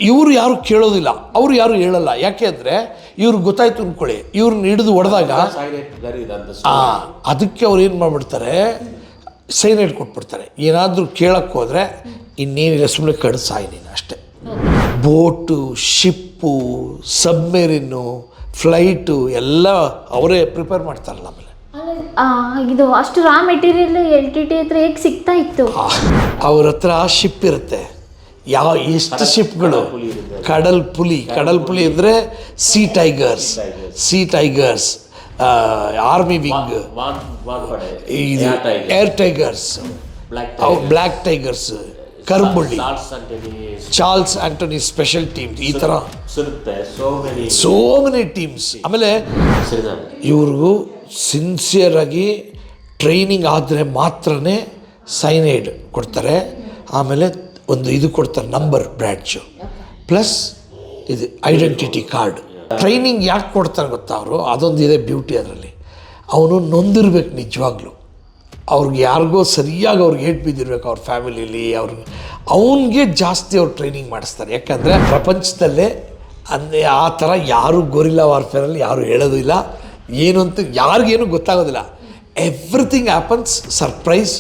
ಇವರು ಯಾರು ಕೇಳೋದಿಲ್ಲ, ಅವರು ಯಾರು ಹೇಳಲ್ಲ. ಯಾಕೆ ಅಂದರೆ ಇವ್ರಿಗೆ ಗೊತ್ತಾಯ್ತು ಅಂದ್ಕೊಳ್ಳಿ, ಇವ್ರನ್ನ ಹಿಡಿದು ಹೊಡೆದಾಗ ಅದಕ್ಕೆ ಅವ್ರು ಏನು ಮಾಡಿಬಿಡ್ತಾರೆ, ಸೈನೈಡ್ ಕೊಟ್ಬಿಡ್ತಾರೆ. ಏನಾದರೂ ಕೇಳಕ್ಕೆ ಹೋದರೆ ಇನ್ನೇನಿಲ್ಲ, ಸುಮ್ಮನೆ ಕಡ್ದು ಸಾಯಿ ನೀನು ಅಷ್ಟೇ. ಬೋಟು, ಶಿಪ್ಪು, ಸಬ್ಮೆರಿನ್ನು, ಫ್ಲೈಟು ಎಲ್ಲ ಅವರೇ ಪ್ರಿಪೇರ್ ಮಾಡ್ತಾರಲ್ಲ. ಆಮೇಲೆ ಇದು ಅಷ್ಟು ರಾ ಮೆಟೀರಿಯಲ್ LTT ಹತ್ರ ಹೇಗೆ ಸಿಗ್ತಾ ಇತ್ತು? ಅವ್ರ ಹತ್ರ ಶಿಪ್ ಇರುತ್ತೆ. ಎಷ್ಟು ಶಿಪ್ಗಳು, ಕಡಲ್ ಪುಲಿ ಅಂದರೆ Sea Tigers, army wing, Air Tigers, Black Tigers, ಕರ್ಬುಳ್ಳಿ, ಚಾರ್ಲ್ಸ್ ಆಂಟೋನಿ ಸ್ಪೆಷಲ್ ಟೀಮ್ಸ್, ಈ ಥರ ಸೋ ಮೆನಿ ಟೀಮ್ಸ್. ಆಮೇಲೆ ಇವ್ರಿಗೂ ಸಿನ್ಸಿಯರಾಗಿ ಟ್ರೈನಿಂಗ್ ಆದರೆ ಮಾತ್ರನೇ ಸೈನೈಡ್ ಕೊಡ್ತಾರೆ. ಆಮೇಲೆ ಒಂದು ಇದು ಕೊಡ್ತಾರೆ, ನಂಬರ್ ಬ್ರ್ಯಾಡ್ಜು, ಪ್ಲಸ್ ಇದು ಐಡೆಂಟಿಟಿ ಕಾರ್ಡ್. ಟ್ರೈನಿಂಗ್ ಯಾಕೆ ಕೊಡ್ತಾರೆ ಗೊತ್ತಾ ಅವರು? ಅದೊಂದು ಇದೆ ಬ್ಯೂಟಿ ಅದರಲ್ಲಿ. ಅವನು ನೊಂದಿರ್ಬೇಕು ನಿಜವಾಗ್ಲೂ. ಅವ್ರಿಗೆ ಯಾರಿಗೋ ಸರಿಯಾಗಿ ಅವ್ರಿಗೆ ಏಟ್ ಬಿದ್ದಿರ್ಬೇಕು ಅವ್ರ ಫ್ಯಾಮಿಲೀಲಿ. ಅವನಿಗೆ ಜಾಸ್ತಿ ಅವ್ರು ಟ್ರೈನಿಂಗ್ ಮಾಡಿಸ್ತಾರೆ. ಯಾಕಂದರೆ ಪ್ರಪಂಚದಲ್ಲೇ ಆ ಥರ ಯಾರು ಗೊರಿಲ್ಲಾ ವಾರ್ಫೇರಲ್ಲಿ ಯಾರು ಹೇಳೋದು ಇಲ್ಲ. ಏನು ಅಂತ ಯಾರಿಗೇನು ಗೊತ್ತಾಗೋದಿಲ್ಲ. Everything happens surprise.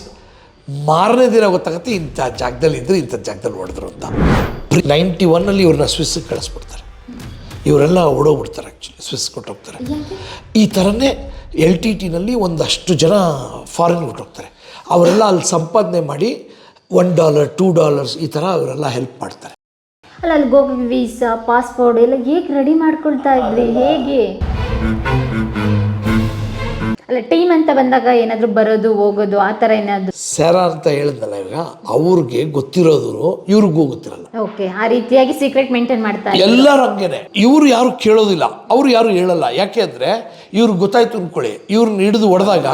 ಮಾರನೇ ದಿನ ಗೊತ್ತಾಗುತ್ತೆ ಇಂಥ ಜಾಗದಲ್ಲಿ ಇದ್ದರೆ ಇಂಥ ಜಾಗದಲ್ಲಿ ಹೊಡೆದ್ರು ಅಂತ. 91 ಇವ್ರನ್ನ ಸ್ವಿಸ್ಸಿಗೆ ಕಳಿಸ್ಬಿಡ್ತಾರೆ. ಇವರೆಲ್ಲ ಓಡೋಗ್ಬಿಡ್ತಾರೆ, ಆ್ಯಕ್ಚುಲಿ ಸ್ವಿಸ್ ಕೊಟ್ಟೋಗ್ತಾರೆ. ಈ ಥರನೇ LTTನಲ್ಲಿ ಒಂದಷ್ಟು ಜನ ಫಾರಿನ್ ಹೊರಟೋಗ್ತಾರೆ. ಅವರೆಲ್ಲ ಅಲ್ಲಿ ಸಂಪಾದನೆ ಮಾಡಿ $1, $2 ಈ ಥರ ಅವರೆಲ್ಲ ಹೆಲ್ಪ್ ಮಾಡ್ತಾರೆ. ಅಲ್ಲ, ಅಲ್ಲಿ ಗೋಗಿ ವೀಸಾ, ಪಾಸ್ಪೋರ್ಟ್ ಎಲ್ಲ ಹೇಗೆ ರೆಡಿ ಮಾಡ್ಕೊಳ್ತಾ ಇದ್ರಿ? ಹೇಗೆ? ಅಲ್ಲ, ಟೀಮ್ ಅಂತ ಬಂದಾಗ ಏನಾದರೂ ಬರೋದು ಹೋಗೋದು ಆ ಥರ ಏನಾದರೂ? ಸ್ಯಾರಾ ಅಂತ ಹೇಳಿದ್ನಲ್ಲ, ಇವಾಗ ಅವ್ರಿಗೆ ಗೊತ್ತಿರೋದು ಇವ್ರಿಗೂ ಗೊತ್ತಿರಲ್ಲ. ಓಕೆ, ಆ ರೀತಿಯಾಗಿ ಸೀಕ್ರೆಟ್ ಮೇಂಟೈನ್ ಮಾಡ್ತಾರೆ ಎಲ್ಲರೂ ಹಂಗೇನೆ. ಇವರು ಯಾರು ಕೇಳೋದಿಲ್ಲ, ಅವರು ಯಾರು ಹೇಳಲ್ಲ. ಯಾಕೆ ಅಂದರೆ ಇವ್ರಿಗೆ ಗೊತ್ತಾಯ್ತು ಅಂದ್ಕೊಳ್ಳಿ, ಇವ್ರನ್ನ ಹಿಡಿದು ಹೊಡೆದಾಗ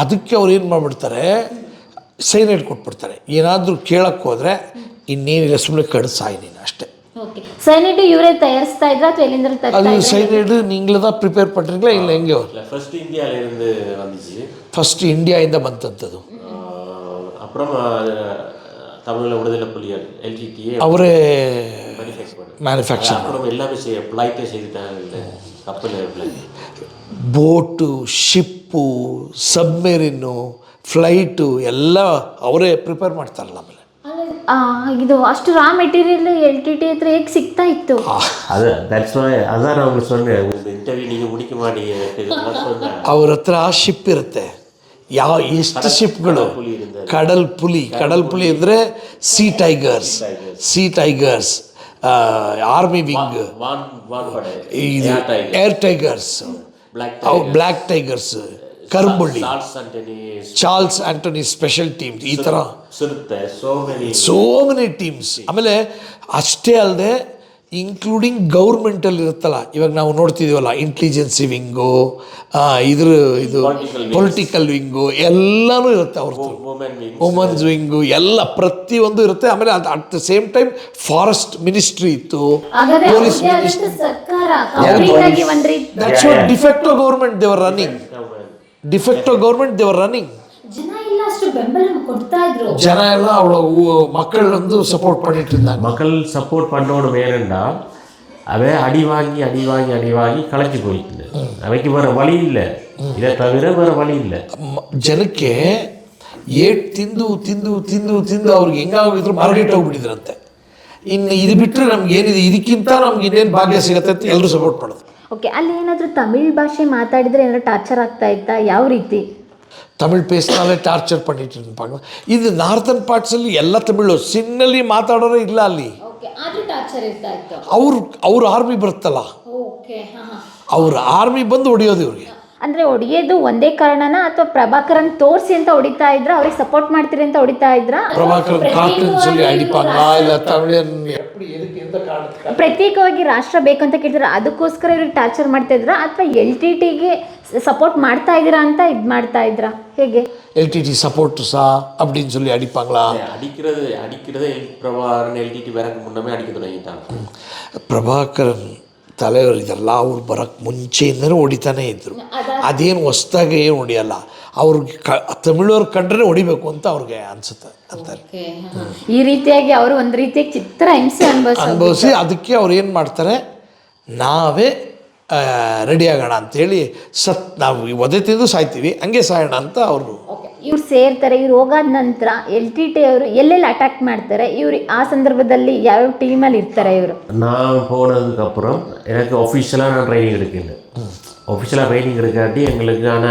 ಅದಕ್ಕೆ ಅವ್ರು ಏನು ಮಾಡಿಬಿಡ್ತಾರೆ, ಸೈನೈಡ್ ಕೊಟ್ಬಿಡ್ತಾರೆ. ಏನಾದರೂ ಕೇಳಕ್ಕೆ ಹೋದರೆ ಇನ್ನೇನಿಲ್ಲ, ಸುಮ್ಮನೆ ಕಡ್ದು ಸಾಯಿ ನೀನು ಅಷ್ಟೇ. ಸೈನೈಡ್ ಇವರೇ ತಯಾರಿಸ್ತಾ ಇದ್ರ ಅಥವಾ ಎಲ್ಲಿಂದ ತರ್ತಾ ಅದು ಸೈನೈಡ್ நீங்களே தான் ப்ரிப்பேர் பண்றீங்களா இல்ல எங்க? ஃபர்ஸ்ட் இந்தியால இருந்து வந்துச்சு. ஃபர்ஸ்ட் இந்தியாಯಿಂದ ಬಂತದ್ದು. அப்புறம் தமிழ்ல விடுதலை புலிகள் LTT அவரே மேனுஃபேக்சர். அப்புறம் எல்லாமே ஃப்ளைட் செய்துட்டாங்க. கப்பல் ஃப்ளைட், ಬೋಟು, ಶಿಪ್ಪು, ಸಬ್ಮೆರಿನ್ನು, ಫ್ಲೈಟು ಎಲ್ಲ ಅವರೇ ಪ್ರಿಪೇರ್ ಮಾಡ್ತಾರಲ್ಲ. ಆಮೇಲೆ ಇದು ಅಷ್ಟು ರಾ ಮೆಟೀರಿಯಲ್ LTT ಹತ್ರ ಹೇಗೆ ಸಿಗ್ತಾ ಇತ್ತು? ಅதான் நான் உங்களுக்கு சொன்னேன், இந்த இன்டர்வியூ நீங்கள் முடிக்க மாட்டீங்க. ಅವ್ರ ಹತ್ರ ಶಿಪ್ ಇರುತ್ತೆ. ಎಷ್ಟು ಶಿಪ್ಗಳು, ಕಡಲ್ ಪುಲಿ ಅಂದರೆ Sea Tigers, army wing, Air Tigers, Black Tigers, ಕರ್ಬುಳ್ಳಿ, ಚಾರ್ಲ್ಸ್ ಆಂಟೋನಿ ಸ್ಪೆಷಲ್ ಟೀಮ್ಸ್, ಈ ಥರ ಸೋ ಮೆನಿ ಟೀಮ್ಸ್. ಆಮೇಲೆ ಅಷ್ಟೇ ಅಲ್ಲದೆ ಇನ್ಕ್ಲೂಡಿಂಗ್ ಗೌರ್ಮೆಂಟಲ್ಲಿ ಇರುತ್ತಲ್ಲ, ಇವಾಗ ನಾವು ನೋಡ್ತಿದ್ದೀವಲ್ಲ, ಇಂಟೆಲಿಜೆನ್ಸಿ ವಿಂಗು, ಇದು ಪೊಲಿಟಿಕಲ್ ವಿಂಗು ಎಲ್ಲನೂ ಇರುತ್ತೆ ಅವ್ರದ್ದು. ವುಮೆನ್ಸ್ ವಿಂಗು ಎಲ್ಲ ಪ್ರತಿಯೊಂದು ಇರುತ್ತೆ. ಆಮೇಲೆ ಅದು at the same time forest ministry ಇತ್ತು, police ministry. That's what de facto government they were running. ஜன எல்லாம் அவ்வளோ மக்கள் வந்து சப்போர்ட் பண்ணிட்டு இருந்தாங்க. மக்கள் சப்போர்ட் பண்ணணும் ஏனென்றா அவன் அடி வாங்கி களைச்சி போயிட்டு அவைக்கு வேற வழி இல்லை, இதை தவிர வேற வழி இல்லை. ಜನಕ್ಕೆ ಏಟ್ ತಿಂದು ಅವ್ರಿಗೆ ಹೆಂಗಾಗಿದ್ರು ಮಾರ್ಕೆಟ್ ಹೋಗ್ಬಿಟ್ಟಿದ್ರಂತೆ. ಇನ್ನು ಇದು ಬಿಟ್ಟರೆ ನಮ್ಗೆ ಏನಿದೆ, ಇದಕ್ಕಿಂತ ನಮ್ಗೆ ಇನ್ನೇನು ಭಾಗ್ಯ ಸಿಗುತ್ತೆ ಅಂತ ಎಲ್ಲರೂ ಸಪೋರ್ಟ್ ಮಾಡೋದು. ಓಕೆ, ಅಲ್ಲಿ ಏನಾದರೂ ತಮಿಳ್ ಭಾಷೆ ಮಾತಾಡಿದರೆ ಏನಾದರೂ ಟಾರ್ಚರ್ ಆಗ್ತಾ ಇತ್ತಾ? ಯಾವ ರೀತಿ? தமிழ் பேசினாலே டார்ச்சர் பண்ணிட்டு இருப்பாங்க. இது நார்த்தன் பார்ட்ஸಲ್ಲಿ ಎಲ್ಲ ತಮಿಳು, ಸಿನ್ನಲ್ಲಿ ಮಾತಾಡೋರೇ ಇಲ್ಲ ಅಲ್ಲಿ. ಅವ್ರ ಆರ್ಮಿ ಬರುತ್ತಲ್ಲ, ಅವ್ರ ಆರ್ಮಿ ಬಂದು ಹೊಡೆಯೋದು ಇವ್ರಿಗೆ. ಅಂದರೆ ಹೊಡೆಯೋದು ಒಂದೇ ಕಾರಣನ ಅಥವಾ ಪ್ರಭಾಕರನ್ ತೋರಿಸಿ ಅಂತ ಹೊಡಿತಾ ಇದ್ರ, ಅವ್ರಿಗೆ ಸಪೋರ್ಟ್ ಮಾಡ್ತೀರಿ ಅಂತ ಹೊಡಿತಾ ಇದ್ರ? ಪ್ರಭಾಕರನ್ ಕಾರ್ಟೂನ್ சொல்லி அடிப்பாங்க ಇಲ್ಲ ತಮಿಳನ್ எப்படி ಎದಕ್ಕೆ ಅಂತ ಕಾರಣಕ್ಕೆ ಪ್ರತ್ಯೇಕವಾಗಿ ರಾಷ್ಟ್ರ ಬೇಕು ಅಂತ ಕೇಳ್ತಾರೆ, ಅದಕ್ಕೋಸ್ಕರ ಇವ್ರಿಗೆ ಟಾರ್ಚರ್ ಮಾಡ್ತಾ ಇದ್ರ ಅಥವಾ LTTಗೆ ಸಪೋರ್ಟ್ ಮಾಡ್ತಾ ಇದ್ದೀರಾ ಅಂತ ಇದು ಮಾಡ್ತಾ ಇದ್ರ? ಹೇಗೆ? LTT சப்போர்ட் அப்படின்னு சொல்லி அடிப்பாங்களா? அடிக்கிறதே பிரபாகரன் LTT வரக்கு முன்னமே அடிக்க தொடங்கிட்டாங்க. ಪ್ರಭಾಕರನ್ தலைவர் ಇದೆಲ್ಲ ಅವ್ರು ಬರೋಕ್ಕೆ ಮುಂಚೆಯಿಂದನೂ ಹೊಡಿತಾನೇ ಇದ್ದರು. ಅದೇನು ಹೊಸ್ದಾಗಿ ಏನು ಹೊಡಿಯಲ್ಲ. ಅವ್ರಿಗೆ ತಮಿಳವ್ರು ಕಂಡ್ರೆ ಹೊಡಿಬೇಕು ಅಂತ ಅವ್ರಿಗೆ ಅನಿಸುತ್ತೆ ಅಂತಾರೆ. ಈ ರೀತಿಯಾಗಿ ಅವರು ಒಂದು ರೀತಿಯಾಗಿ ಚಿತ್ರ ಹಿಂಸೆ ಅನುಭವಿಸಿ ಅದಕ್ಕೆ ಅವ್ರು ಏನು ಮಾಡ್ತಾರೆ, ನಾವೇ ರೆಡಿ ಆಗೋಣ ಅಂಥೇಳಿ ನಾವು ಒದೆ ತಿಂದು ಸಾಯ್ತೀವಿ, ಹಂಗೆ ಸಾಯೋಣ ಅಂತ ಅವರು. ಇವ್ರು ಸೇರ್ತಾರೆ. ಇವ್ರು ಹೋಗಾದ ನಂತರ LTT ಅವರು ಎಲ್ಲೆಲ್ಲಿ ಅಟ್ಯಾಕ್ ಮಾಡ್ತಾರೆ, ಇವ್ರು ಆ ಸಂದರ್ಭದಲ್ಲಿ ಯಾವ್ಯಾವ ಟೀಮಲ್ಲಿ ಇರ್ತಾರೆ ಇವರು? நான் போனதுக்கப்புறம் எனக்கு ஒஃபிஷியலாக நான் ட்ரைனிங் எடுக்கல. ஒஃபிஷியலாக ட்ரைனிங் எடுக்காட்டி எங்களுக்கான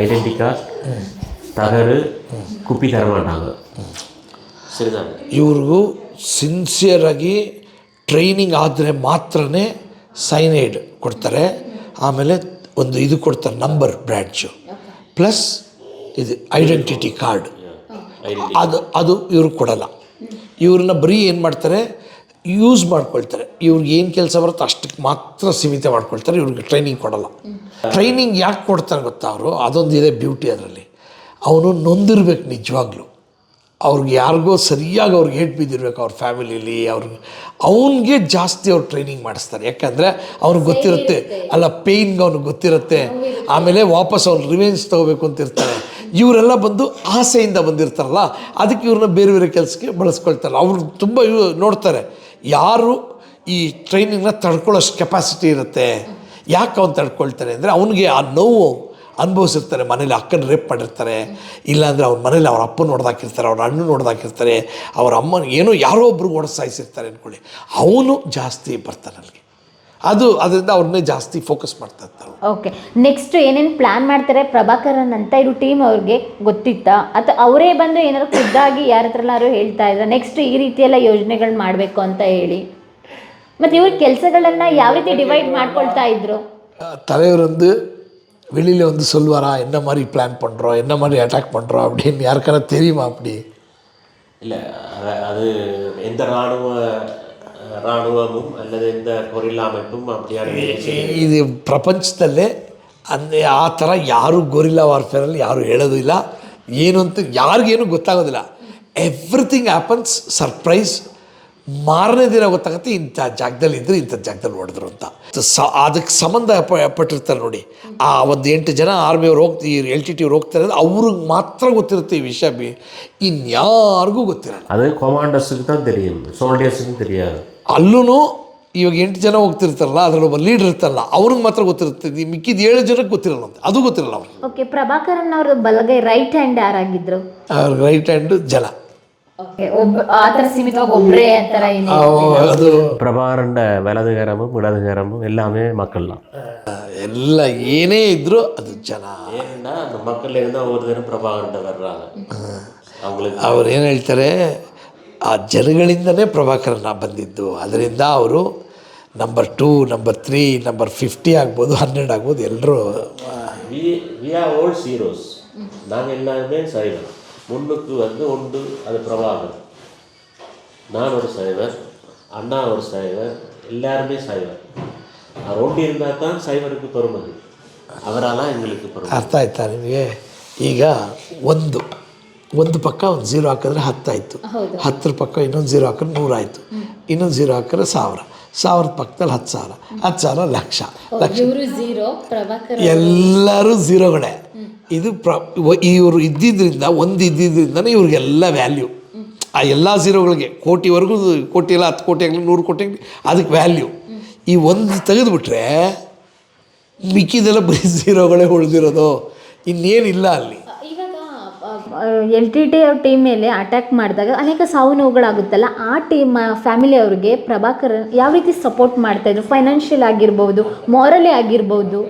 ஐடென்டி கார்டு தகரு குப்பி தர மாட்டாங்க. சரிதான். ಇವ್ರಿಗೂ ಸಿನ್ಸಿಯರಾಗಿ ಟ್ರೈನಿಂಗ್ ಆದರೆ ಮಾತ್ರನೇ ಸೈನೈಡ್ ಕೊಡ್ತಾರೆ. ಆಮೇಲೆ ಒಂದು ಇದು ಕೊಡ್ತಾರೆ, ನಂಬರ್ ಬ್ರ್ಯಾಡ್ಜು ಪ್ಲಸ್ ಇದು ಐಡೆಂಟಿಟಿ ಕಾರ್ಡ್. ಅದು ಇವ್ರಿಗೆ ಕೊಡಲ್ಲ. ಇವ್ರನ್ನ ಬರೀ ಏನು ಮಾಡ್ತಾರೆ, ಯೂಸ್ ಮಾಡ್ಕೊಳ್ತಾರೆ. ಇವ್ರಿಗೆ ಏನು ಕೆಲಸ ಬರುತ್ತೋ ಅಷ್ಟಕ್ಕೆ ಮಾತ್ರ ಸೀಮಿತ ಮಾಡ್ಕೊಳ್ತಾರೆ. ಇವ್ರಿಗೆ ಟ್ರೈನಿಂಗ್ ಕೊಡಲ್ಲ. ಟ್ರೈನಿಂಗ್ ಯಾಕೆ ಕೊಡ್ತಾರೆ ಗೊತ್ತಾ ಅವರು? ಅದೊಂದು ಇದೆ ಬ್ಯೂಟಿ ಅದರಲ್ಲಿ. ಅವನು ನೊಂದಿರ್ಬೇಕು ನಿಜವಾಗ್ಲೂ. ಅವ್ರಿಗೆ ಯಾರಿಗೋ ಸರಿಯಾಗಿ ಅವ್ರಿಗೆ ಏಟ್ ಬಿದ್ದಿರ್ಬೇಕು ಅವ್ರ ಫ್ಯಾಮಿಲೀಲಿ. ಅವನಿಗೆ ಜಾಸ್ತಿ ಅವ್ರು ಟ್ರೈನಿಂಗ್ ಮಾಡಿಸ್ತಾರೆ. ಯಾಕಂದರೆ ಅವ್ನಿಗೆ ಗೊತ್ತಿರುತ್ತೆ, ಅಲ್ಲ ಪೇಯ್ನ್ಗೆ ಅವ್ನಿಗೆ ಗೊತ್ತಿರುತ್ತೆ. ಆಮೇಲೆ ವಾಪಸ್ ಅವ್ನು ರಿವೆಂಜ್ ತೊಗೋಬೇಕು ಅಂತ ಇರ್ತಾರೆ. ಇವರೆಲ್ಲ ಬಂದು ಆಸೆಯಿಂದ ಬಂದಿರ್ತಾರಲ್ಲ, ಅದಕ್ಕೆ ಇವ್ರನ್ನ ಬೇರೆ ಬೇರೆ ಕೆಲಸಕ್ಕೆ ಬಳಸ್ಕೊಳ್ತಾರೆ. ಅವ್ರು ತುಂಬ ನೋಡ್ತಾರೆ ಯಾರು ಈ ಟ್ರೈನಿಂಗ್ನ ತಡ್ಕೊಳ್ಳೋಷ್ಟು ಕೆಪಾಸಿಟಿ ಇರುತ್ತೆ. ಯಾಕೆ ಅವ್ನು ತಡ್ಕೊಳ್ತಾನೆ ಅಂದರೆ ಅವನಿಗೆ ಆ ನೋವು ಅನುಭವಿಸಿರ್ತಾರೆ. ಮನೇಲಿ ಅಕ್ಕನ ರೇಪ್ ಮಾಡಿರ್ತಾರೆ, ಇಲ್ಲಾಂದರೆ ಅವ್ರ ಮನೇಲಿ ಅವ್ರ ಅಪ್ಪನ ಹೊಡೆದಾಕಿರ್ತಾರೆ, ಅವ್ರ ಅಣ್ಣನ ಹೊಡೆದಾಕಿರ್ತಾರೆ, ಅವ್ರ ಅಮ್ಮನ ಏನೋ ಯಾರೋ ಒಬ್ರಿಗೆ ಹೊಡೆದು ಸಾಯಿಸಿರ್ತಾರೆ ಅಂದ್ಕೊಳ್ಳಿ. ಅವನು ಜಾಸ್ತಿ ಬರ್ತಾನೆ ಅಲ್ಲಿಗೆ. ಅದರಿಂದ ಅವ್ರನ್ನೇ ಜಾಸ್ತಿ ಫೋಕಸ್ ಮಾಡ್ತಾ ಇರ್ತಾರೆ. ಓಕೆ, ನೆಕ್ಸ್ಟ್ ಏನೇನು ಪ್ಲ್ಯಾನ್ ಮಾಡ್ತಾರೆ ಪ್ರಭಾಕರನ್ ಅಂತ ಇದು ಟೀಮ್ ಅವ್ರಿಗೆ ಗೊತ್ತಿತ್ತಾ, ಅಥವಾ ಅವರೇ ಬಂದು ಏನಾದ್ರು ಖುದ್ದಾಗಿ ಯಾರ ಹತ್ರ ಎಲ್ಲರೂ ಹೇಳ್ತಾ ಇದ್ದಾರೆ ನೆಕ್ಸ್ಟ್ ಈ ರೀತಿ ಎಲ್ಲ ಯೋಜನೆಗಳು ಮಾಡಬೇಕು ಅಂತ ಹೇಳಿ? ಮತ್ತು ಇವ್ರ ಕೆಲಸಗಳನ್ನು ಯಾವ ರೀತಿ ಡಿವೈಡ್ ಮಾಡ್ಕೊಳ್ತಾ ಇದ್ರು? தலைவர் வந்து வெளியில் வந்து சொல்வாரா, என்ன மாதிரி பிளான் பண்ணுறோம், என்ன மாதிரி அட்டாக் பண்ணுறோம் அப்படின்னு யாருக்கான தெரியுமா? அப்படி இல்லை, அது எந்த ರಾಣುವமும் அல்லது எந்த கொரில்லா அமைப்பும் அப்படியான ಇದು ಪ್ರಪಂಚದಲ್ಲೇ ಆ ಥರ ಯಾರು ಗೊರಿಲ್ಲಾ ವಾರ್ಫೇರಲ್ಲಿ ಯಾರು ಹೇಳೋದು ಇಲ್ಲ. ಏನು ಅಂತ ಯಾರಿಗೇನು ಗೊತ್ತಾಗೋದಿಲ್ಲ. Everything happens surprise. ಮಾರನೇ ದಿನ ಗೊತ್ತಾಗುತ್ತೆ ಇಂಥ ಜಾಗದಲ್ಲಿ ಇದ್ದರು, ಇಂಥ ಜಾಗದಲ್ಲಿ ಹೊಡೆದ್ರು ಅಂತ. ಅದಕ್ಕೆ ಸಂಬಂಧ ಪಟ್ಟಿರ್ತಾರೆ ನೋಡಿ. ಆ ಒಂದು 8 ಜನ ಆರ್ಮಿಯವ್ರು LTT ಅವ್ರು ಹೋಗ್ತಾರೆ, ಅವ್ರಿಗೆ ಮಾತ್ರ ಗೊತ್ತಿರುತ್ತೆ ಈ ವಿಷಯ. ಇನ್ಯಾರಿಗೂ ಗೊತ್ತಿರಲ್ಲ. ಅದು ಕಮಾಂಡರ್ಸ್ಗೆ தான் தெரியும், ಸೋಲ್ಜರ್ಸ್ಗೆ தெரியாது. ಅಲ್ಲೂ ಇವಾಗ 8 ಜನ ಹೋಗ್ತಿರ್ತಾರಲ್ಲ, ಅದರಲ್ಲಿ ಒಬ್ಬ ಲೀಡರ್ ಇರ್ತಾರಲ್ಲ, ಅವ್ರಿಗೆ ಮಾತ್ರ ಗೊತ್ತಿರುತ್ತೆ. ಮಿಕ್ಕಿದ 7 ಜನಕ್ಕೆ ಗೊತ್ತಿರಲ್ಲ ಅಂತ, ಅದು ಗೊತ್ತಿರಲ್ಲ ಅವ್ರಿಗೆ. ಓಕೆ, ಪ್ರಭಾಕರನ್ ಅವ್ರ ಬಲಗೈ ರೈಟ್ ಹ್ಯಾಂಡ್ ಯಾರಾಗಿದ್ರು? ಅವ್ರ ರೈಟ್ ಹ್ಯಾಂಡ್ ಜನ. ಆ ಥರ ಸೀಮಿತವಾಗಿ ಒಬ್ಬರೇ ಅಂತಾರ? ಅದು ಪ್ರಭಾಕರನ್ ವಲದುಕರமும் இடதுகரமும் எல்லாமே மக்கள் தான். ಎಲ್ಲ ಏನೇ ಇದ್ರು ಅದು ಜನ. ஏன்னா அந்த மக்கள் இருந்தால் ஒரு தினம் பிரபாகரன் வர்றாங்க. அவங்களுக்கு ಅವ್ರು ಏನು ಹೇಳ್ತಾರೆ, ಆ ಜನಗಳಿಂದನೇ ಪ್ರಭಾಕರನ ಬಂದಿದ್ದು. ಅದರಿಂದ ಅವರು ನಂಬರ್ 2, ನಂಬರ್ 3, ನಂಬರ್ 50 ಆಗ್ಬೋದು, 100 ಆಗ್ಬೋದು, ಎಲ್ಲರೂ ವಿ ಆರ್ ಓಲ್ಡ್ ಹೀರೋಸ್. நாங்கள் எல்லாருமே சைவர். முன்னுக்கு உண்டு அது பிரபாகர். நான் ஒரு சைவர், அண்ணா ஒரு சைவர், எல்லாருமே சைவர். அவர் ஒண்டி இருந்தால் தான் சைவருக்கு பெருமதி. ಅವರಾಲ எங்களுக்கு பெருமதி. ಅರ್ಥ ಆಯ್ತಾ ನಿಮಗೆ? ಈಗ ಒಂದು ಪಕ್ಕ ಒಂದು 0 ಹಾಕಿದ್ರೆ 10 ಆಯಿತು, 10 ಪಕ್ಕ ಇನ್ನೊಂದು 0 ಹಾಕಿದ್ರೆ 100 ಆಯಿತು, ಇನ್ನೊಂದು 0 ಹಾಕಿದ್ರೆ 1000, 1000 ಪಕ್ಕದಲ್ಲಿ 10,000, 10,000 ಲಕ್ಷ. ಎಲ್ಲರೂ ಝೀರೋಗಳೇ. ಇದು ಇವರು ಇದ್ದಿದ್ದರಿಂದನೇ ಇವ್ರಿಗೆಲ್ಲ ವ್ಯಾಲ್ಯೂ. ಆ ಎಲ್ಲ ಝೀರೋಗಳಿಗೆ ಕೋಟಿವರೆಗೂ, ಕೋಟಿ ಎಲ್ಲ 10 ಕೋಟಿ ಆಗಲಿ 100 ಕೋಟಿ ಆಗಲಿ ಅದಕ್ಕೆ ವ್ಯಾಲ್ಯೂ. ಈ ಒಂದು ತೆಗೆದುಬಿಟ್ರೆ ಮಿಕ್ಕಿದೆಲ್ಲ ಬರೀ ಝೀರೋಗಳೇ ಉಳಿದಿರೋದು, ಇನ್ನೇನಿಲ್ಲ ಅಲ್ಲಿ. LTT ಅವ್ರ ಟೀಮ್ ಮೇಲೆ ಅಟ್ಯಾಕ್ ಮಾಡಿದಾಗ ಅನೇಕ ಸಾವು ನೋವುಗಳಾಗುತ್ತಲ್ಲ, ಆ ಟೀಮ್ ಫ್ಯಾಮಿಲಿ ಅವ್ರಿಗೆ ಪ್ರಭಾಕರನ್ ಯಾವ ರೀತಿ ಸಪೋರ್ಟ್ ಮಾಡ್ತಾಯಿದ್ರು? ಫೈನಾನ್ಷಿಯಲ್ ಆಗಿರ್ಬೋದು, ಮಾರಲಿ ಆಗಿರ್ಬೋದು.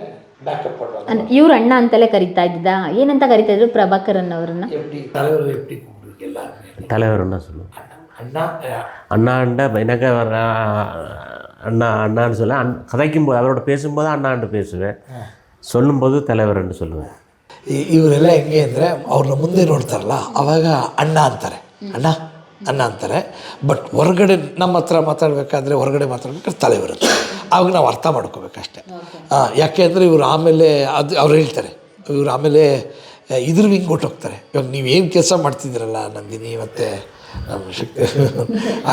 ಇವ್ರ ಅಣ್ಣ ಅಂತಲೇ ಕರಿತಾ ಇದ್ದ, ಏನಂತ ಕರಿತಾ ಇದ್ರು ಪ್ರಭಾಕರನ್ ಅವ್ರನ್ನ? தலைவர் என்ன சொல்லுவோம், அண்ணாண்ட எனக்கு அண்ணான்னு சொல்ல, கதைக்கும்போது அவரோட பேசும்போது அண்ணாண்டு பேசுவேன், சொல்லும்போது தலைவர்ன்னு சொல்லுவேன். ಇವರೆಲ್ಲ ಹೆಂಗೆ ಅಂದರೆ ಅವ್ರನ್ನ ಮುಂದೆ ನೋಡ್ತಾರಲ್ಲ, ಆವಾಗ ಅಣ್ಣ ಅಂತಾರೆ, ಅಣ್ಣ ಅಂತಾರೆ. ಬಟ್ ಹೊರಗಡೆ ನಮ್ಮ ಹತ್ರ ಮಾತಾಡಬೇಕಾದ್ರೆ, ಹೊರಗಡೆ ಮಾತಾಡ್ಬೇಕಾದ್ರೆ ತಲೆ ಬರುತ್ತೆ. ಆವಾಗ ನಾವು ಅರ್ಥ ಮಾಡ್ಕೋಬೇಕಷ್ಟೆ. ಯಾಕೆ ಅಂದರೆ ಇವರು ಆಮೇಲೆ ಅವ್ರು ಹೇಳ್ತಾರೆ, ಇವರು ಆಮೇಲೆ ಇದ್ರ ಹಿಂಗೆ ಹೊಟ್ಟೋಗ್ತಾರೆ. ಇವಾಗ ನೀವೇನು ಕೆಲಸ ಮಾಡ್ತಿದ್ದೀರಲ್ಲ ನಂದಿನಿ ಮತ್ತು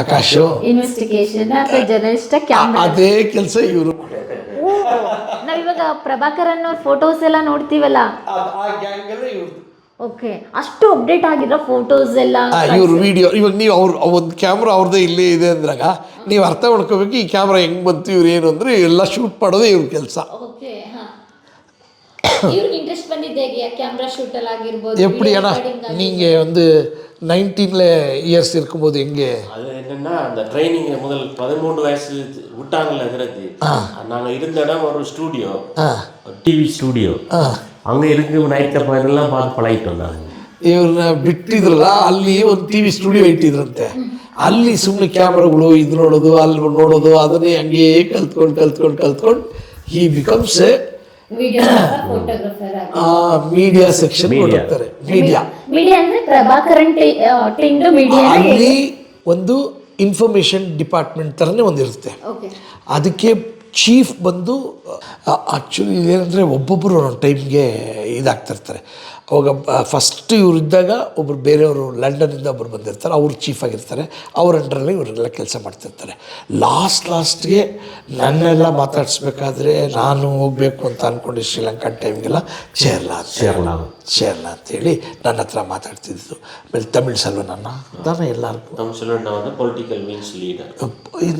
ಆಕಾಶು, ಇನ್ವೆಸ್ಟಿಗೇಷನ್ ಜರ್ನಲಿಸ್ಟ್, ಅದೇ ಕೆಲಸ ಇವರು. ನಾವಿವಾಗ ಪ್ರಭಾಕರನ್ ಅವ್ರ ಫೋಟೋಸ್ ಎಲ್ಲ ನೋಡ್ತೀವಲ್ಲ, ಆ ಗ್ಯಾಂಗಲ್ಲೇ ಇವ್ರದ್ದು. ಓಕೆ, ಅಷ್ಟು ಅಪ್ಡೇಟ್ ಆಗಿರೋ ಫೋಟೋಸ್ ಎಲ್ಲ. ಇವ್ರ ವಿಡಿಯೋ ಇವಾಗ ನೀವು ಒಂದು ಕ್ಯಾಮ್ರಾ ಅವ್ರದ್ದೇ ಇಲ್ಲೇ ಇದೆ ಅಂದ್ರಾಗ ನೀವು ಅರ್ಥ ಮಾಡ್ಕೋಬೇಕು ಈ ಕ್ಯಾಮ್ರಾ ಹೆಂಗೆ ಬಂತು ಇವ್ರು ಏನು ಅಂದರೆ ಎಲ್ಲ ಶೂಟ್ ಮಾಡೋದೇ ಇವ್ರ ಕೆಲಸ. ಓಕೆ, ಇವ್ರಿಗೆ ಇಂಟ್ರೆಸ್ಟ್ ಬಂದಿದ್ದೆ ಕ್ಯಾಮ್ರಾ ಶೂಟ್ ಅಲ್ಲಿ ಆಗಿರ್ಬೋದು. எப்படி ஏன்னா நீங்கள் வந்து 19 இயர்ஸ் இருக்கும்போது எங்கே அது என்னன்னா அந்த ட்ரைனிங் முதல் 13 வயசு விட்டாங்கல்ல அதிரத்தி, நாங்கள் இருந்த இடம் ஒரு ஸ்டூடியோ, டிவி ஸ்டூடியோ. அங்கே இருக்கு நைட் இதெல்லாம் பார்த்து பழகிட்டு வந்தாங்க. ಇವ್ರನ್ನ ಬಿಟ್ಟಿದ್ರಲ್ಲ ಅಲ್ಲಿ ಒಂದು ಟಿ ವಿ ಸ್ಟುಡಿಯೋ ಇಟ್ಟಿದ್ರಂತೆ. ಅಲ್ಲಿ ಸುಮ್ಮನೆ ಕ್ಯಾಮ್ರಾಗಳು ಇದು ನೋಡೋದು ಅಲ್ಲಿ ನೋಡೋದು ಅದನ್ನೇ ಹಂಗೆ ಕಲ್ತ್ಕೊಂಡು he becomes A media section ಕೊಡ್ತಾರೆ. ಮೀಡಿಯಾ ಅಂದ್ರೆ ಪ್ರಭಾಕರನ್ ಮೀಡಿಯಾ ಅಲ್ಲಿ ಒಂದು ಇನ್ಫಾರ್ಮೇಷನ್ ಡಿಪಾರ್ಟ್ಮೆಂಟ್ ಥರನೇ ಒಂದು ಇರುತ್ತೆ. ಅದಕ್ಕೆ ಚೀಫ್ ಬಂದು ಆ್ಯಕ್ಚುಲಿ ಇದೇನೆಂದರೆ ಒಬ್ಬೊಬ್ಬರು ಒಂದೊಂದು ಟೈಮ್ಗೆ ಇದಾಗ್ತಿರ್ತಾರೆ. ಅವಾಗ ಫಸ್ಟ್ ಇವ್ರು ಇದ್ದಾಗ ಒಬ್ಬರು ಬೇರೆಯವರು ಲಂಡನ್ನಿಂದ ಒಬ್ಬರು ಬಂದಿರ್ತಾರೆ, ಅವರು ಚೀಫ್ ಆಗಿರ್ತಾರೆ, ಅವ್ರ ಅಂಡರಲ್ಲಿ ಇವರೆಲ್ಲ ಕೆಲಸ ಮಾಡ್ತಿರ್ತಾರೆ. ಲಾಸ್ಟ್ಗೆ ನನ್ನೆಲ್ಲ ಮಾತಾಡಿಸ್ಬೇಕಾದ್ರೆ ನಾನು ಹೋಗಬೇಕು ಅಂತ ಅಂದ್ಕೊಂಡು ಶ್ರೀಲಂಕಾ ಟೈಮ್ಗೆಲ್ಲ ಸೇರ್ಲಾ ಅಂತೇಳಿ ನನ್ನ ಹತ್ರ ಮಾತಾಡ್ತಿದ್ದು. ಆಮೇಲೆ ತಮಿಳ್ ಸೆಲ್ವನನ್ನ ನಾನು ಎಲ್ಲರಿಗೂ Tamil Selvan political wings leader,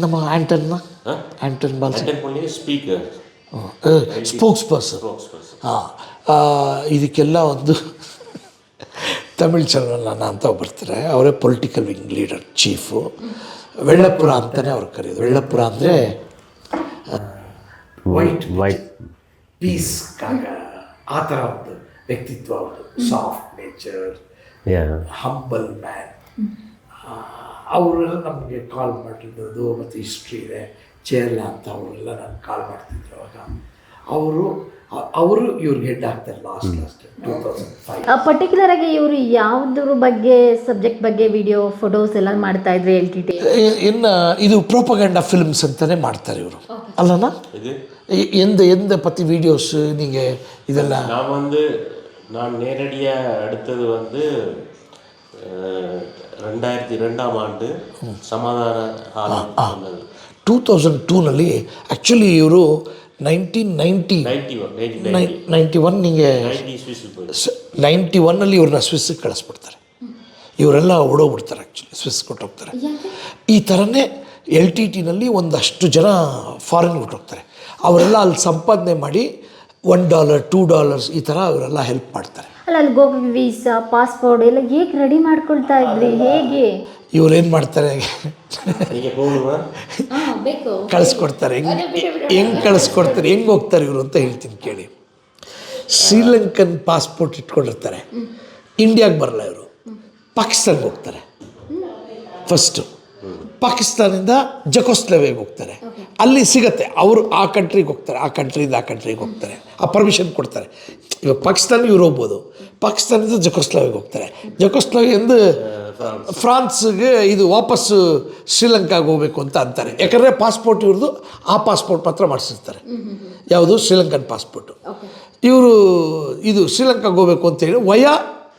ನಮ್ಮ ಆ್ಯಂಟನ್ ಬಾಲ್ಸ್ ಸ್ಪೀಕರ್, ಸ್ಪೋಕ್ಸ್ ಪರ್ಸನ್. ಇದಕ್ಕೆಲ್ಲ ಒಂದು ತಮಿಳ್ ಸೆಲ್ವನನ್ನ ಅಂತ ಬರ್ತಾರೆ, ಅವರೇ ಪೊಲಿಟಿಕಲ್ ವಿಂಗ್ ಲೀಡರ್ ಚೀಫು. ವೆಳ್ಳಪುರ ಅಂತಲೇ ಅವ್ರು ಕರೆಯೋದು. ವೆಳ್ಳಪುರ ಅಂದರೆ ವೈಟ್ ಪೀಸ್ ಆ ಥರ ಒಂದು ವ್ಯಕ್ತಿತ್ವ, ಅವರು ಸಾಫ್ಟ್ ನೇಚರ್, ಹಂಬಲ್ ಮ್ಯಾನ್. ಅವರೆಲ್ಲ ನಮಗೆ ಕಾಲ್ ಮಾಡಿರೋದು ಮತ್ತು ಹಿಸ್ಟ್ರಿ ಇದೆ. ಚೇರ್ಲಾ ಅಂತ ಅವರೆಲ್ಲ ನಾನು ಕಾಲ್ ಮಾಡ್ತಿದ್ರು. ಅವಾಗ ಅವರು ಇವ್ರಿಗೆ ಹೆಡ್ ಆಗ್ತಾರೆ ಲಾಸ್ಟ್ 2005. ಪರ್ಟಿಕ್ಯುಲರ್ ಆಗಿ ಇವರು ಯಾವುದ್ರ ಬಗ್ಗೆ ಸಬ್ಜೆಕ್ಟ್ ಬಗ್ಗೆ ವಿಡಿಯೋ ಫೋಟೋಸ್ ಎಲ್ಲ ಮಾಡ್ತಾ ಇದ್ರು LTT? ಇನ್ನು ಇದು ಪ್ರೋಪಗಂಡಾ ಫಿಲ್ಮ್ಸ್ ಅಂತಲೇ ಮಾಡ್ತಾರೆ ಇವರು ಅಲ್ಲನಾ? எந்த பற்றி வீடியோஸ் நீங்கள் இதெல்லாம்? நான் நேரடியாக அடுத்தது 2002ஆம் ஆண்டு ಸಮಾಧಾನ ಹಾಲ್ 2002ನಲ್ಲಿ ಆ್ಯಕ್ಚುಲಿ ಇವರು 1991 நீங்கள் 91ನಲ್ಲಿ ಇವ್ರನ್ನ ಸ್ವಿಸ್ಸಿಗೆ ಕಳಿಸ್ಬಿಡ್ತಾರೆ. ಇವರೆಲ್ಲ ಓಡೋಗ್ಬಿಡ್ತಾರೆ, ಆ್ಯಕ್ಚುಲಿ ಸ್ವಿಸ್ ಕೊಟ್ಟೋಗ್ತಾರೆ. ಈ ಥರನೇ LTTನಲ್ಲಿ ಒಂದಷ್ಟು ಜನ ಫಾರಿನ್ ಹೊರಟೋಗ್ತಾರೆ. ಅವರೆಲ್ಲ ಅಲ್ಲಿ ಸಂಪಾದನೆ ಮಾಡಿ $1 $2 ಈ ಥರ ಅವರೆಲ್ಲ ಹೆಲ್ಪ್ ಮಾಡ್ತಾರೆ. ಅಲ್ಲ, ಅಲ್ಲಿ ಗೋಬಿ ವೀಸಾ ಪಾಸ್ಪೋರ್ಟ್ ಎಲ್ಲ ಹೇಗೆ ರೆಡಿ ಮಾಡ್ಕೊಳ್ತಾ ಇದ್ರಿ? ಹೇಗೆ ಇವ್ರು ಏನು ಮಾಡ್ತಾರೆ, ಕಳಿಸ್ಕೊಡ್ತಾರೆ. ಹೆಂಗೆ ಕಳಿಸ್ಕೊಡ್ತಾರೆ, ಹೆಂಗೆ ಹೋಗ್ತಾರೆ ಇವರು ಅಂತ ಹೇಳ್ತೀನಿ ಕೇಳಿ. ಶ್ರೀಲಂಕನ್ ಪಾಸ್ಪೋರ್ಟ್ ಇಟ್ಕೊಂಡಿರ್ತಾರೆ, ಇಂಡಿಯಾಗೆ ಬರಲ್ಲ ಇವರು, ಪಾಕಿಸ್ತಾನ್ಗೆ ಹೋಗ್ತಾರೆ ಫಸ್ಟು. ಪಾಕಿಸ್ತಾನಿಂದ ಜಕೋಸ್ಲೋವಾಕಿಯಾಗೆ ಹೋಗ್ತಾರೆ, ಅಲ್ಲಿ ಸಿಗತ್ತೆ. ಅವರು ಆ ಕಂಟ್ರಿಗೆ ಹೋಗ್ತಾರೆ, ಆ ಕಂಟ್ರಿಯಿಂದ ಆ ಕಂಟ್ರಿಗೆ ಹೋಗ್ತಾರೆ, ಆ ಪರ್ಮಿಷನ್ ಕೊಡ್ತಾರೆ. ಇವಾಗ ಪಾಕಿಸ್ತಾನ ಇವ್ರು ಹೋಗ್ಬೋದು, ಪಾಕಿಸ್ತಾನದಿಂದ ಜಕೋಸ್ಲೋವಾಕಿಯಾಗೆ ಹೋಗ್ತಾರೆ, ಜಕೋಸ್ಲೋವಾಕಿಯಿಂದ ಫ್ರಾನ್ಸ್ಗೆ ಇದು ವಾಪಸ್ಸು ಶ್ರೀಲಂಕಾಗೆ ಹೋಗಬೇಕು ಅಂತ ಅಂತಾರೆ. ಯಾಕಂದರೆ ಪಾಸ್ಪೋರ್ಟ್ ಇವ್ರದ್ದು ಆ ಪಾಸ್ಪೋರ್ಟ್ ಮಾತ್ರ ಮಾಡಿಸಿರ್ತಾರೆ, ಯಾವುದು ಶ್ರೀಲಂಕನ್ ಪಾಸ್ಪೋರ್ಟು. ಇವರು ಇದು ಶ್ರೀಲಂಕಾಗೆ ಹೋಗಬೇಕು ಅಂತೇಳಿ ವಯಾ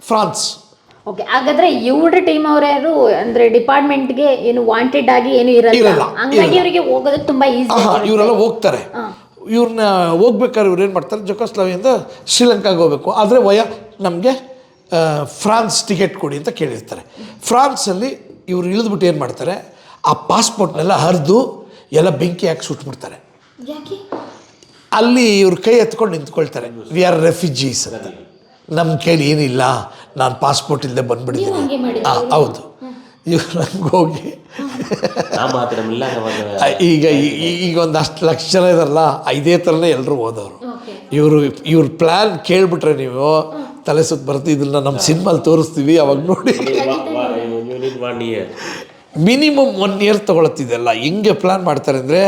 ಫ್ರಾನ್ಸ್. ಓಕೆ, ಹಾಗಾದ್ರೆ ಇವ್ರ ಟೀಮ್ ಅವರ್ಯಾರು ಅಂದ್ರೆ ಡಿಪಾರ್ಟ್ಮೆಂಟ್ಗೆ ಏನು ವಾಂಟೆಡ್ ಆಗಿ ಏನು ಇರಲ್ಲ, ಹಂಗಾಗಿ ಇವರಿಗೆ ಹೋಗೋದು ತುಂಬಾ ಈಸಿ. ಇವರೆಲ್ಲ ಹೋಗ್ತಾರೆ. ಇವ್ರನ್ನ ಹೋಗ್ಬೇಕಾದ್ರೆ ಇವ್ರು ಏನು ಮಾಡ್ತಾರೆ, ಜಕೋಸ್ಲೋವಾಕಿಯಿಂದ ಶ್ರೀಲಂಕಾಗೆ ಹೋಗಬೇಕು, ಆದರೆ ವಯಾ ನಮಗೆ ಫ್ರಾನ್ಸ್ ಟಿಕೆಟ್ ಕೊಡಿ ಅಂತ ಕೇಳಿರ್ತಾರೆ. ಫ್ರಾನ್ಸಲ್ಲಿ ಇವರು ಇಳಿದ್ಬಿಟ್ಟು ಏನು ಮಾಡ್ತಾರೆ, ಆ ಪಾಸ್ಪೋರ್ಟ್ನೆಲ್ಲ ಹರಿದು ಎಲ್ಲ ಬೆಂಕಿ ಹಾಕಿ ಸುಟ್ಬಿಡ್ತಾರೆ. ಅಲ್ಲಿ ಇವ್ರ ಕೈ ಎತ್ಕೊಂಡು ನಿಂತ್ಕೊಳ್ತಾರೆ, ವಿ ಆರ್ ರೆಫ್ಯೂಜೀಸ್ ಅಂತ. ನಮ್ಮ ಕೈಲಿ ಏನಿಲ್ಲ, ನಾನು ಪಾಸ್ಪೋರ್ಟ್ ಇಲ್ಲದೆ ಬಂದ್ಬಿಟ್ಟಿದ್ದೀನಿ. ಹೌದು. ಇವ್ರು ನಂಗೆ ಹೋಗಿ ಈಗ ಒಂದು 10 ಲಕ್ಷ ಜನ ಇದಾರಲ್ಲ, ಇದೇ ಥರನೇ ಎಲ್ಲರೂ ಹೋದವರು. ಇವ್ರ ಪ್ಲ್ಯಾನ್ ಕೇಳಿಬಿಟ್ರೆ ನೀವು ತಲೆ ಸುತ್ತ ಬರ್ತೀವಿ. ಇದನ್ನ ನಮ್ಮ ಸಿನಿಮಾಲಿ ತೋರಿಸ್ತೀವಿ, ಅವಾಗ ನೋಡಿ. ಮಿನಿಮಮ್ 1 ಇಯರ್ ತೊಗೊಳತ್ತಿದೆಲ್ಲ. ಹೆಂಗೆ ಪ್ಲ್ಯಾನ್ ಮಾಡ್ತಾರೆ ಅಂದರೆ,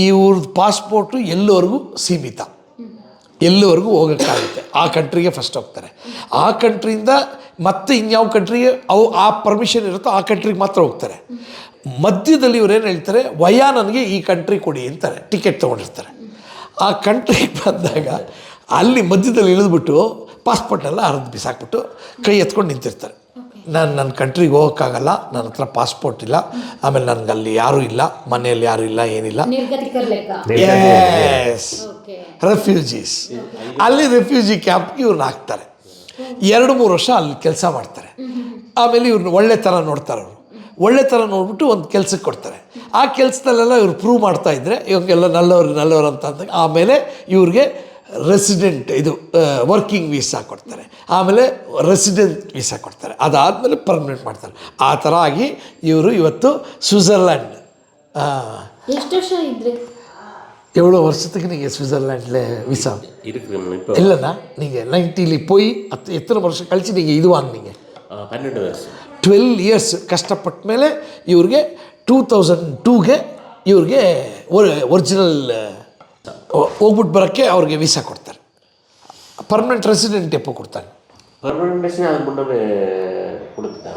ಇವ್ರದ್ದು ಪಾಸ್ಪೋರ್ಟು ಎಲ್ಲವರೆಗೂ ಸೀಮಿತ, ಎಲ್ಲವರೆಗೂ ಹೋಗೋಕ್ಕಾಗುತ್ತೆ. ಆ ಕಂಟ್ರಿಗೆ ಫಸ್ಟ್ ಹೋಗ್ತಾರೆ, ಆ ಕಂಟ್ರಿಯಿಂದ ಮತ್ತೆ ಇನ್ಯಾವ ಕಂಟ್ರಿಗೆ ಆ ಪರ್ಮಿಷನ್ ಇರುತ್ತೋ ಆ ಕಂಟ್ರಿಗೆ ಮಾತ್ರ ಹೋಗ್ತಾರೆ. ಮಧ್ಯದಲ್ಲಿ ಇವ್ರೇನು ಹೇಳ್ತಾರೆ, ವಯಾ ನನಗೆ ಈ ಕಂಟ್ರಿ ಕೊಡಿ ಅಂತಾರೆ, ಟಿಕೆಟ್ ತೊಗೊಂಡಿರ್ತಾರೆ. ಆ ಕಂಟ್ರಿಗೆ ಬಂದಾಗ ಅಲ್ಲಿ ಮಧ್ಯದಲ್ಲಿ ಇಳಿದ್ಬಿಟ್ಟು ಪಾಸ್ಪೋರ್ಟ್ನೆಲ್ಲ ಹರಿದು ಬಿಸಾಕ್ಬಿಟ್ಟು ಕೈ ಎತ್ಕೊಂಡು ನಿಂತಿರ್ತಾರೆ. ನನ್ನ ಕಂಟ್ರಿಗೆ ಹೋಗೋಕ್ಕಾಗಲ್ಲ, ನನ್ನ ಹತ್ರ ಪಾಸ್ಪೋರ್ಟ್ ಇಲ್ಲ, ಆಮೇಲೆ ನನಗೆ ಅಲ್ಲಿ ಯಾರೂ ಇಲ್ಲ, ಮನೆಯಲ್ಲಿ ಯಾರೂ ಇಲ್ಲ, ಏನಿಲ್ಲ. ರೆಫ್ಯೂಜೀಸ್. ಅಲ್ಲಿ ರೆಫ್ಯೂಜಿ ಕ್ಯಾಂಪ್ಗೆ ಇವ್ರನ್ನ ಹಾಕ್ತಾರೆ. 2-3 ವರ್ಷ ಅಲ್ಲಿ ಕೆಲಸ ಮಾಡ್ತಾರೆ. ಆಮೇಲೆ ಇವ್ರನ್ನ ಒಳ್ಳೆ ಥರ ನೋಡ್ತಾರೆ. ಅವರು ಒಳ್ಳೆ ಥರ ನೋಡ್ಬಿಟ್ಟು ಒಂದು ಕೆಲಸಕ್ಕೆ ಕೊಡ್ತಾರೆ. ಆ ಕೆಲಸದಲ್ಲೆಲ್ಲ ಇವ್ರು ಪ್ರೂವ್ ಮಾಡ್ತಾ ಇದ್ದರೆ ಇವಾಗೆಲ್ಲ ನಲ್ಲವರು ಅಂತ ಅಂದಾಗ ಆಮೇಲೆ ಇವ್ರಿಗೆ ರೆಸಿಡೆಂಟ್ ಇದು ವರ್ಕಿಂಗ್ ವೀಸಾ ಕೊಡ್ತಾರೆ. ಆಮೇಲೆ ರೆಸಿಡೆಂಟ್ ವೀಸಾ ಕೊಡ್ತಾರೆ. ಅದಾದಮೇಲೆ ಪರ್ಮನೆಂಟ್ ಮಾಡ್ತಾರೆ. ಆ ಥರ ಆಗಿ ಇವರು ಇವತ್ತು ಸ್ವಿಟ್ಜರ್ಲ್ಯಾಂಡ್ ಎಷ್ಟು ವರ್ಷ ಇದ್ರಿ? 7 வருஷத்துக்கு நீங்கள் ஸ்விட்சர்லாண்டில் விசா இல்லைண்ணா. நீங்கள் 90ல் போய் எத்தனை வருஷம் கழிச்சு நீங்கள் இது வாங்கினீங்க? 12 வருஷம். 12 ಇಯರ್ಸ್ ಕಷ್ಟಪಟ್ಟ ಮೇಲೆ ಇವ್ರಿಗೆ 2002ಗೆ ಇವ್ರಿಗೆ ಒರಿಜಿನಲ್ ಹೋಗ್ಬಿಟ್ಟು ಬರೋಕ್ಕೆ ಅವ್ರಿಗೆ ವೀಸಾ ಕೊಡ್ತಾರೆ. ಪರ್ಮನೆಂಟ್ ರೆಸಿಡೆಂಟ್ ಎಪ್ಪೋ ಕೊಡ್ತಾರೆ? ಪರ್ಮನೆಂಟ್ ರೆಸಿಡೆಂಟ್ ಅದು ಮುನ್ನವೇ ಕೊಡ್ತಾರೆ.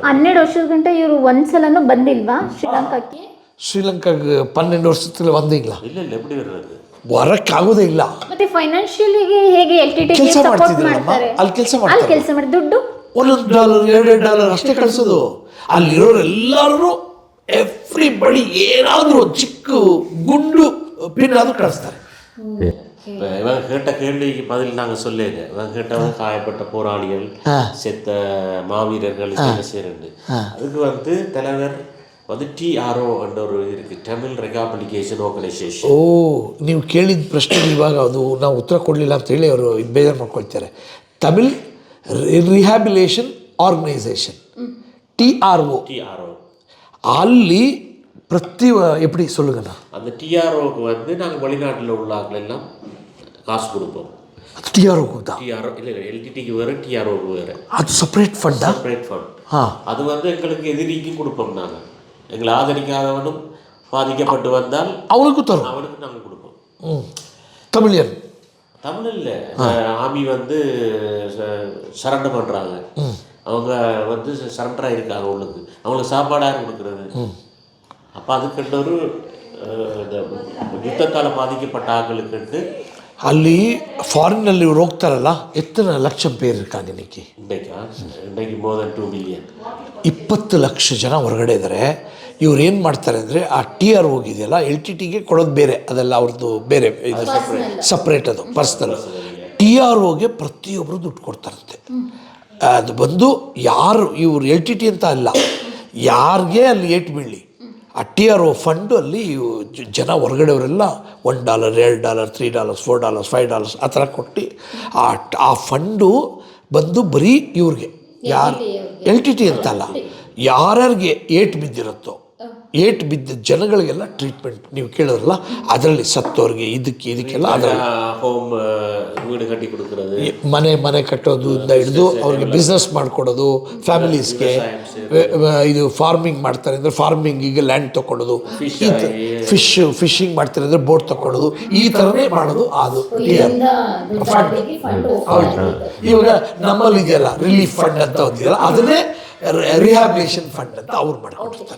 12 ವರ್ಷದ ಗಂಟ ಇವರು ಒಂದ್ಸಲನೂ ಬಂದಿಲ್ವಾ ಶ್ರೀಲಂಕಾಕ್ಕೆ? ಶ್ರೀಲಂಕಾಗೆ 12 ವರ್ಷದಲ್ಲಿ ಬಂದಿಲ್ಲ. ಇಲ್ಲ எப்படி வர்றது? ಬರೋಕ್ಕಾಗೋದೇ ಇಲ್ಲ. ಮತ್ತೆ ಫೈನಾನ್ಷಿಯಲಿ ಹೇಗೆ LTT ಕೆಲಸ ಸಪೋರ್ಟ್ ಮಾಡ್ತಿದ್ರಲ್ಲ, ಮಾಡ್ತಾರೆ? ಅಲ್ಲಿ ಕೆಲಸ ಅಲ್ಲಿ ಮಾಡ್ತಾರೆ. ಕೆಲಸ ಮಾಡಿ ದುಡ್ಡು $1 $2 ಅಷ್ಟೇ ಕಳಿಸೋದು. ಅಲ್ಲಿರೋರೆಲ್ಲರೂ ಎವ್ರಿಬಡಿ ಏನಾದರೂ ಚಿಕ್ಕ ಗುಂಡು ಪಿನ್ ಆದರೂ ಕಳಿಸ್ತಾರೆ. இவங்க கேட்ட கேள்விக்கு பதில் நாங்கள் சொல்லுங்க. இவங்க கேட்டவங்க காயப்பட்ட போராளிகள், செத்த மாவீரர்கள் என்ன செய்யறது. அதுக்கு வந்து தலைவர் வந்து TRO என்ற ஒரு இருக்குது, தமிழ் ರಿಹಾಬಿಲಿಟೇಷನ್ ಆರ್ಗನೈಸೇಷನ್. ಓ, ನೀವು ಕೇಳಿದ ಪ್ರಶ್ನೆಗೆ ಇವಾಗ ಅದು ನಾವು ಉತ್ತರ ಕೊಡಲಿಲ್ಲ ಅಂತೇಳಿ ಅವರು ಬೇಜಾರು ಮಾಡ್ಕೊಳ್ತಾರೆ. Tamil rehabilitation organisation TRO. ಅಲ್ಲಿ ಪ್ರತಿ எப்படி சொல்லுங்கண்ணா? அந்த TROக்கு வந்து நாங்கள் வெளிநாட்டில் உள்ள ஆட்கள் எல்லாம் காசு கொடுப்போம். TROக்கு தான்? TRO இல்லை LTTக்கு வேறு, TROக்கு வேறு. அது செப்பரேட் ஃபண்டா? Separate fund. அது வந்து எங்களுக்கு எதிரிக்கு கொடுப்போம். நாங்கள் எங்களை ஆதரிக்காதவனும் பாதிக்கப்பட்டு வந்தால் அவனுக்கு தரும், அவனுக்கு நாங்கள் கொடுப்போம். தமிழியன் தமிழ் இல்லை, ஆமி வந்து சரண்டர் பண்ணுறாங்க. அவங்க வந்து சரண்டராக இருக்காங்க உள்ளுக்கு, அவங்களுக்கு சாப்பாடாக கொடுக்குறது. அப்போ அதுக்கிட்ட ஒரு ಯುದ್ಧಕಾಲ ಬಾಧಿக்கப்பಟ್ಟ ಆಕಳುಕಂಡು ಅಲ್ಲಿ ಫಾರಿನ್ನಲ್ಲಿ ಇವ್ರು ಹೋಗ್ತಾರಲ್ಲ, ಎತ್ತನ ಲಕ್ಷ ಪೇರು ಇರ್ಕಾಂಗ இன்னைக்கு more than 2 million. 20 ಲಕ್ಷ ಜನ ಹೊರಗಡೆ ಇದ್ದಾರೆ. ಇವ್ರು ಏನು ಮಾಡ್ತಾರೆ ಅಂದರೆ ಆ TRO ಹೋಗಿದೆಯಲ್ಲ, LTTಗೆ ಕೊಡೋದು ಬೇರೆ, ಅದೆಲ್ಲ ಅವ್ರದ್ದು ಬೇರೆ, ಇದು ಸಪ್ರೇಟ್, ಅದು ಪರ್ಸ್ನಲ್. TROಗೆ ಪ್ರತಿಯೊಬ್ಬರು ದುಡ್ಡು ಕೊಡ್ತಾರಂತೆ. ಅದು ಬಂದು ಯಾರು ಇವರು LTT ಅಂತ ಅಲ್ಲ, ಯಾರಿಗೆ ಅಲ್ಲಿ ಏಟು ಬೀಳಿ ಆ TRO ಫಂಡು ಅಲ್ಲಿ ಜನ ಹೊರಗಡೆಯವರೆಲ್ಲ $1 $2 $3 $4 $5 ಆ ಥರ ಕೊಟ್ಟು ಆ ಫಂಡು ಬಂದು ಬರೀ ಇವ್ರಿಗೆ, ಯಾರು LTT ಅಂತಲ್ಲ, ಯಾರ್ಯಾರಿಗೆ ಏಟು ಬಿದ್ದಿರುತ್ತೋ, ಏಟು ಬಿದ್ದ ಜನಗಳಿಗೆಲ್ಲ ಟ್ರೀಟ್ಮೆಂಟ್ ನೀವು ಕೇಳಿದ್ರಲ್ಲ, ಅದರಲ್ಲಿ ಸತ್ತೋರಿಗೆ ಇದಕ್ಕೆಲ್ಲ ಅದರಲ್ಲಿ ಹೋಮ್ ವೀಡು ಕಟ್ಟಿ ಕೊಡ್ತಿರೋದು, ಮನೆ ಕಟ್ಟೋದ್ರಿಂದ ಹಿಡಿದು ಅವ್ರಿಗೆ ಬಿಸ್ನೆಸ್ ಮಾಡಿಕೊಡೋದು, ಫ್ಯಾಮಿಲೀಸ್ಗೆ ಇದು ಫಾರ್ಮಿಂಗ್ ಮಾಡ್ತಾರೆ ಅಂದರೆ ಫಾರ್ಮಿಂಗಿಗೆ ಲ್ಯಾಂಡ್ ತೊಗೊಳೋದು, ಫಿಶಿಂಗ್ ಮಾಡ್ತಾರೆ ಅಂದರೆ ಬೋಟ್ ತೊಗೊಳೋದು, ಈ ಥರನೇ ಮಾಡೋದು. ಅದು ಫಂಡ್. ಇವಾಗ ನಮ್ಮಲ್ಲಿ ಇದೆಯಲ್ಲ ರಿಲೀಫ್ ಫಂಡ್ ಅಂತ ಒಂದಿದೆಯಲ್ಲ, ಅದನ್ನೇ ರಿಹ್ಯಾಬಿಲಿಟೇಷನ್ ಫಂಡ್ ಅಂತ ಅವ್ರು ಮಾಡ್ಕೊಂಡಿರ್ತಾರೆ.